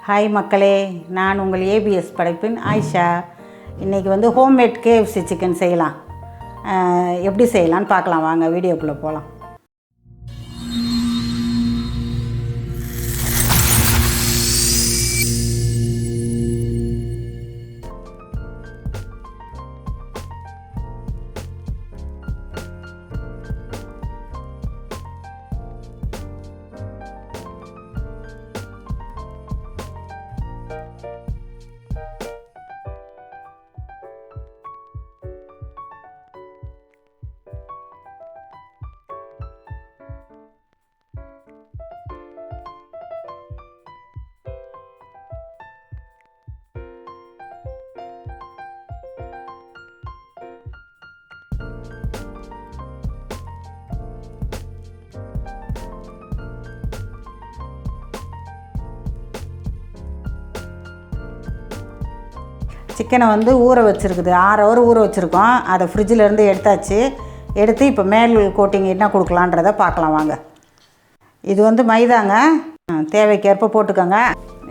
Hi மக்களே, நான் உங்கள் ஏபிஎஸ் படைப்பின் ஆயிஷா. இன்றைக்கி வந்து ஹோம்மேட் KFC சிக்கன் செய்யலாம். எப்படி செய்யலான்னு பார்க்கலாம், வாங்க வீடியோக்குள்ளே போகலாம். சிக்கனை வந்து ஊற வச்சுருக்குது, 6 ஹவர் ஊற வச்சுருக்கோம். அதை ஃப்ரிட்ஜிலேருந்து எடுத்தாச்சு. எடுத்து இப்போ மேல் கோட்டிங் என்ன கொடுக்கலான்றதை பார்க்கலாம் வாங்க. இது வந்து மைதாங்க, தேவைக்கேற்ப போட்டுக்கோங்க.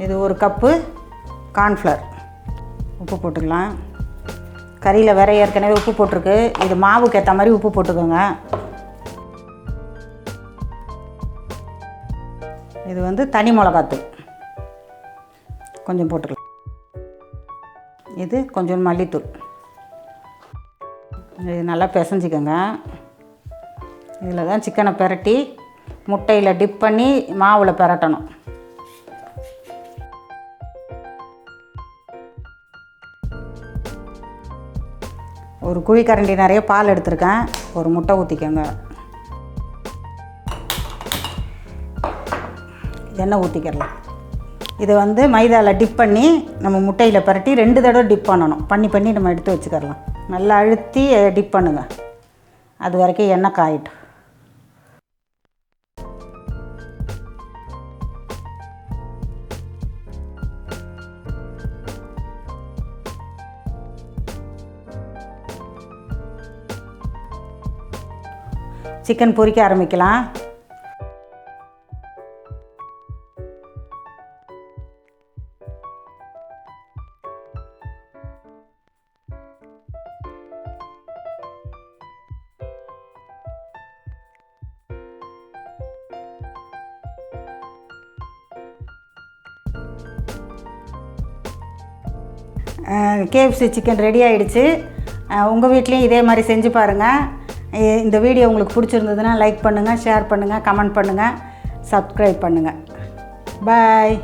இது 1 கப்பு கார்ன்ஃப்ளவர், உப்பு போட்டுக்கலாம். கறியில் வேற ஏற்கனவே உப்பு போட்டிருக்கு. இது மாவுக்கு ஏற்ற மாதிரி உப்பு போட்டுக்கோங்க. இது வந்து தனி மிளகாத்தூள் கொஞ்சம் போட்டுக்கலாம். இது கொஞ்சம் மல்லித்தூள். இது நல்லா பிசைஞ்சிக்கோங்க. இதில் தான் சிக்கனை பிரட்டி முட்டையில் டிப் பண்ணி மாவில் பிரட்டணும். ஒரு குழிக்கரண்டி நிறைய பால் எடுத்துருக்கேன். ஒரு முட்டை ஊற்றிக்கோங்க. எண்ணெய் ஊற்றிக்கிறலாம். இதை வந்து மைதாவில் டிப் பண்ணி நம்ம முட்டையில் பிரட்டி 2 தடவை டிப் பண்ணணும். பண்ணி நம்ம எடுத்து வச்சுக்கிறலாம். நல்லா அழுத்தி டிப் பண்ணுங்க. அது வரைக்கும் எண்ணெய் காயிட்டும். சிக்கன் பொரிக்க ஆரம்பிக்கலாம். KFC சிக்கன் ரெடி ஆகிடுச்சு. உங்கள் வீட்லேயும் இதே மாதிரி செஞ்சு பாருங்கள். இந்த வீடியோ உங்களுக்கு பிடிச்சிருந்ததுன்னா லைக் பண்ணுங்கள், ஷேர் பண்ணுங்கள், கமெண்ட் பண்ணுங்கள், சப்ஸ்கிரைப் பண்ணுங்கள். பாய்.